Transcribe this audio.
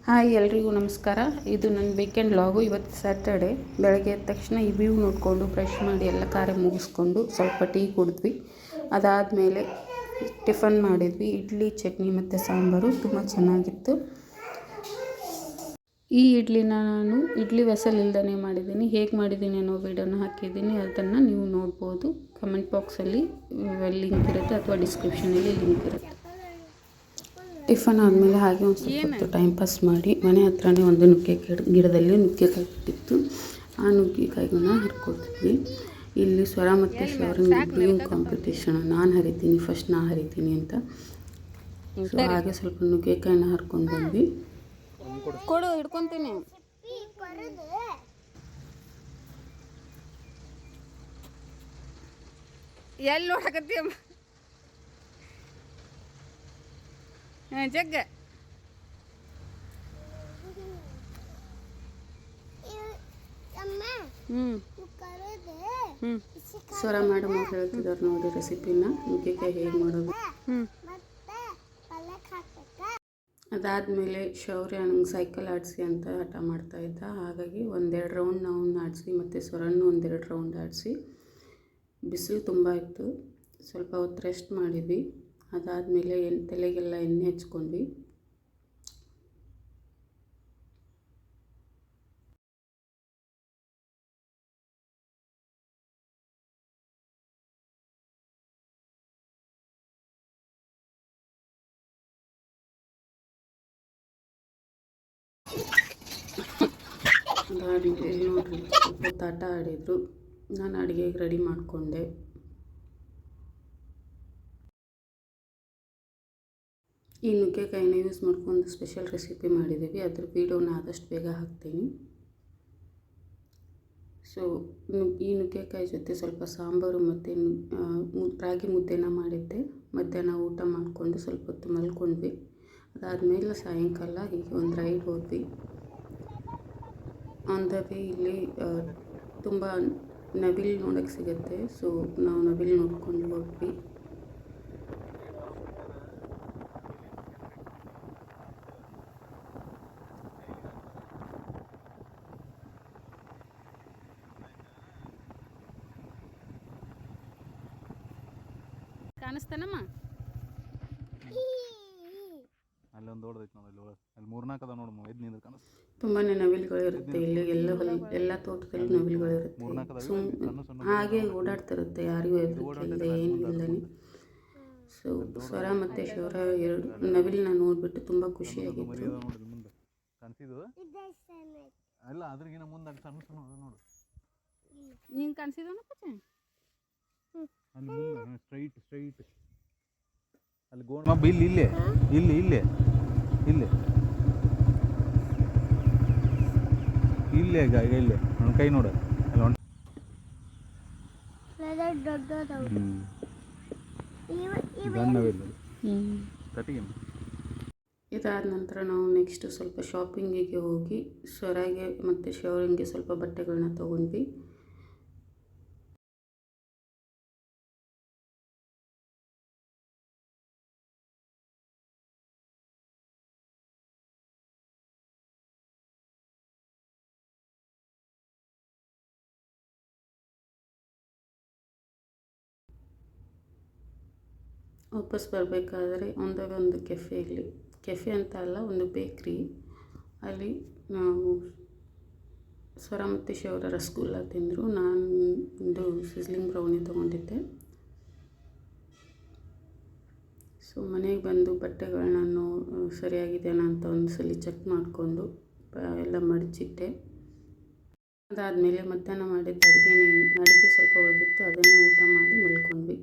Hi ಎಲ್ರಿಗೂ ನಮಸ್ಕಾರ. ಇದು ನನ್ನ ವೀಕೆಂಡ್ ವ್ಲಾಗು. ಇವತ್ತು ಸ್ಯಾಟರ್ಡೆ. ಬೆಳಗ್ಗೆ ಎದ್ದ ತಕ್ಷಣ ಈ ವ್ಯೂ ನೋಡಿಕೊಂಡು ಬ್ರಷ್ ಮಾಡಿ ಎಲ್ಲ ಕಾರ್ಯ ಮುಗಿಸ್ಕೊಂಡು ಸ್ವಲ್ಪ ಟೀ ಕುಡಿದ್ವಿ. ಅದಾದಮೇಲೆ ಟಿಫನ್ ಮಾಡಿದ್ವಿ. ಇಡ್ಲಿ, ಚಟ್ನಿ ಮತ್ತು ಸಾಂಬಾರು ತುಂಬ ಚೆನ್ನಾಗಿತ್ತು. ಈ ಇಡ್ಲಿನ ನಾನು ಇಡ್ಲಿ ವೆಸಲ್ ಇಲ್ದೇ ಮಾಡಿದ್ದೀನಿ. ಹೇಗೆ ಮಾಡಿದ್ದೀನಿ ಅನ್ನೋ ವೀಡಿಯೋನ ಹಾಕಿದ್ದೀನಿ, ಅದನ್ನು ನೀವು ನೋಡ್ಬೋದು. ಕಮೆಂಟ್ ಬಾಕ್ಸಲ್ಲಿ ಲಿಂಕ್ ಇರುತ್ತೆ ಅಥವಾ ಡಿಸ್ಕ್ರಿಪ್ಷನಲ್ಲಿ ಲಿಂಕ್ ಇರುತ್ತೆ. ಟಿಫನ್ ಆದಮೇಲೆ ಹಾಗೆ ಒಂದು ಸ್ವಲ್ಪ ಟೈಮ್ ಪಾಸ್ ಮಾಡಿ ಮನೆ ಹತ್ರನೇ ಒಂದು ನುಗ್ಗೆಕಾಯಿ ಗಿಡದಲ್ಲಿ ನುಗ್ಗೆಕಾಯಿ ಬಿಟ್ಟಿತ್ತು. ಆ ನುಗ್ಗೆಕಾಯಿಗಳನ್ನ ಹರ್ಕೊತಿದ್ವಿ. ಇಲ್ಲಿ ಸ್ವರ ಮತ್ತು ಶವರಿಂಗ್ ಬ್ಲೂಯಿಂಗ್ ಕಾಂಪಿಟೇಷನ್. ನಾನು ಹರಿತೀನಿ, ಫಸ್ಟ್ ನಾ ಹರಿತೀನಿ ಅಂತ. ಸೊ ಹಾಗೆ ಸ್ವಲ್ಪ ನುಗ್ಗೆಕಾಯಿನ ಹರ್ಕೊಂಡು ಬಂದ್ವಿ. ಕೊಡು, ಹಿಡ್ಕೊತೀನಿ. ಎಲ್ಲಿ ನೋಡಕತ್ತೀಯ ಜಗ್ಗ? ಸ್ವರ ಮೇಡಮ್ ಅವ್ರು ಹೇಳ್ತಿದ್ದಾರೆ ನೋಡಿ ರೆಸಿಪಿನ, ನುಗ್ಗೆಕಾಯಿ ಹೇಗೆ ಮಾಡೋದು. ಅದಾದಮೇಲೆ ಶೌರ್ಯ ನಂಗೆ ಸೈಕಲ್ ಆಡಿಸಿ ಅಂತ ಹಠ ಮಾಡ್ತಾಯಿದ್ದ. ಹಾಗಾಗಿ ಒಂದೆರಡು ರೌಂಡ್ ನಾವು ಆಡಿಸಿ ಮತ್ತು ಸ್ವರನ್ನು ಒಂದೆರಡು ರೌಂಡ್ ಆಡಿಸಿ. ಬಿಸಿಲು ತುಂಬ ಇತ್ತು, ಸ್ವಲ್ಪ ಹೊತ್ತು ರೆಸ್ಟ್ ಮಾಡಿದ್ವಿ. ಅದಾದಮೇಲೆ ತಲೆಗೆಲ್ಲ ಎಣ್ಣೆ ಹಚ್ಕೊಂಡ್ವಿ. ಅದಾದಮೇಲೆ ನೋಡಿರಿ ಸ್ವಲ್ಪ ಆಟ ಆಡಿದರು. ನಾನು ಅಡುಗೆಗೆ ರೆಡಿ ಮಾಡಿಕೊಂಡೆ. ಈ ನುಗ್ಗೆಕಾಯಿನ ಯೂಸ್ ಮಾಡ್ಕೊಂಡು ಸ್ಪೆಷಲ್ ರೆಸಿಪಿ ಮಾಡಿದ್ದೀವಿ. ಅದ್ರ ವೀಡಿಯೋನ ಆದಷ್ಟು ಬೇಗ ಹಾಕ್ತೀನಿ. ಸೊ ಈ ನುಗ್ಗೆಕಾಯಿ ಜೊತೆ ಸ್ವಲ್ಪ ಸಾಂಬಾರು ಮತ್ತು ರಾಗಿ ಮುದ್ದೆನ ಮಾಡಿದ್ದೆ. ಮಧ್ಯಾಹ್ನ ಊಟ ಮಾಡಿಕೊಂಡು ಸ್ವಲ್ಪ ಹೊತ್ತು ಮಲ್ಕೊಂಡ್ವಿ. ಅದಾದಮೇಲೆ ಸಾಯಂಕಾಲ ಹೀಗೆ ಒಂದು ರೈಡ್ ಹೋದ್ವಿ. ಆನ್ ದ ವೇ ಇಲ್ಲಿ ತುಂಬ ನವಿಲು ನೋಡೋಕ್ಕೆ ಸಿಗುತ್ತೆ. ಸೊ ನಾವು ನವಿಲು ನೋಡ್ಕೊಂಡು ಹೋದ್ವಿ. ಕಾಣಿಸ್ತಾನಮ್ಮ? ಅಲ್ಲೊಂದು ದೊಡ್ಡದೈತೆ ನೋಡಿ, ಅಲ್ಲಿ ಮೂರ್ನಾಲ್ಕು ಅದ ನೋಡಿ, ಎದ್ದು ನಿಂದ್ರೆ ಕಾಣಿಸ್ತು. ತುಂಬಾ ನವಿಲುಗಳಿರುತ್ತೆ ಇಲ್ಲಿ. ಎಲ್ಲ ತೋಟದಲ್ಲಿ ನವಿಲುಗಳಿರುತ್ತೆ. ಹಾಗೆ ಓಡಾಡ್ತಿರುತ್ತೆ, ಯಾರಿಗೂ ಹೆದರಿಕೆ ಏನು ಇಲ್ಲದೇ. ಸೊ ಸ್ವರ ಮತ್ತು ಶೌರ್ಯ ಎರಡು ನವಿಲನ್ನ ನೋಡಿಬಿಟ್ಟು ತುಂಬ ಖುಷಿಯಾಗಿತ್ತು. ಕಾಣಿಸಿದ್ದು ಅಲ್ಲ, ಅದ್ರಿಗಿನ ಮುಂದೆ ಅಲ್ಲಿ ಸಣ್ಣ ಸಣ್ಣ ಅದ ನೋಡು. ನಿಂಗೆ ಕಾಣಿಸಿದನಪ್ಪ ಅಲ್ಲಿ ಮುಂದೆ ಸ್ಟ್ರೈಟ್ ಅಲ್ಲಿ ಗೋಣ ಇಲ್ಲಿ ಇಲ್ಲೇ ಇಲ್ಲಿ ಇಲ್ಲೇ ಇಲ್ಲೇ ಇಲ್ಲೇ ಈಗ ಇಲ್ಲೇ ನನ್ನ ಕೈ ನೋಡ ಅಲ್ಲಿ ಇದಾದ ನಂತರ ನಾವು ನೆಕ್ಸ್ಟ್ ಸ್ವಲ್ಪ ಶಾಪಿಂಗಿಗೆ ಹೋಗಿ ಸ್ವರಾಗೆ ಮತ್ತು ಶೌರ್ಯಂಗೆ ಸ್ವಲ್ಪ ಬಟ್ಟೆಗಳನ್ನ ತೊಗೊಂಡ್ವಿ. ವಾಪಸ್ ಬರಬೇಕಾದ್ರೆ ಒಂದು ಕೆಫೆ ಅಂತ ಅಲ್ಲ, ಒಂದು ಬೇಕ್ರಿ. ಅಲ್ಲಿ ನಾವು ಸ್ವರ ಮತ್ತು ಶೌರ್ಯ ರಸಗುಲ್ಲ ತಿಂದರು. ನಾನು ಒಂದು ಸಿಸ್ಲಿಂಗ್ ಬ್ರೌನಿ ತೊಗೊಂಡಿದ್ದೆ. ಸೊ ಮನೆಗೆ ಬಂದು ಬಟ್ಟೆಗಳನ್ನ ಸರಿಯಾಗಿದೆಯಾ ಅಂತ ಒಂದು ಸಲ ಚೆಕ್ ಮಾಡಿಕೊಂಡು ಎಲ್ಲ ಮಡಚಿಟ್ಟೆ. ಅದಾದಮೇಲೆ ಮಧ್ಯಾಹ್ನ ಮಾಡಿದ್ದ ಅಡುಗೆ ಸ್ವಲ್ಪ ಉಳಿದಿತ್ತು, ಅದನ್ನೇ ಊಟ ಮಾಡಿ ಮಲ್ಕೊಂಡ್ವಿ.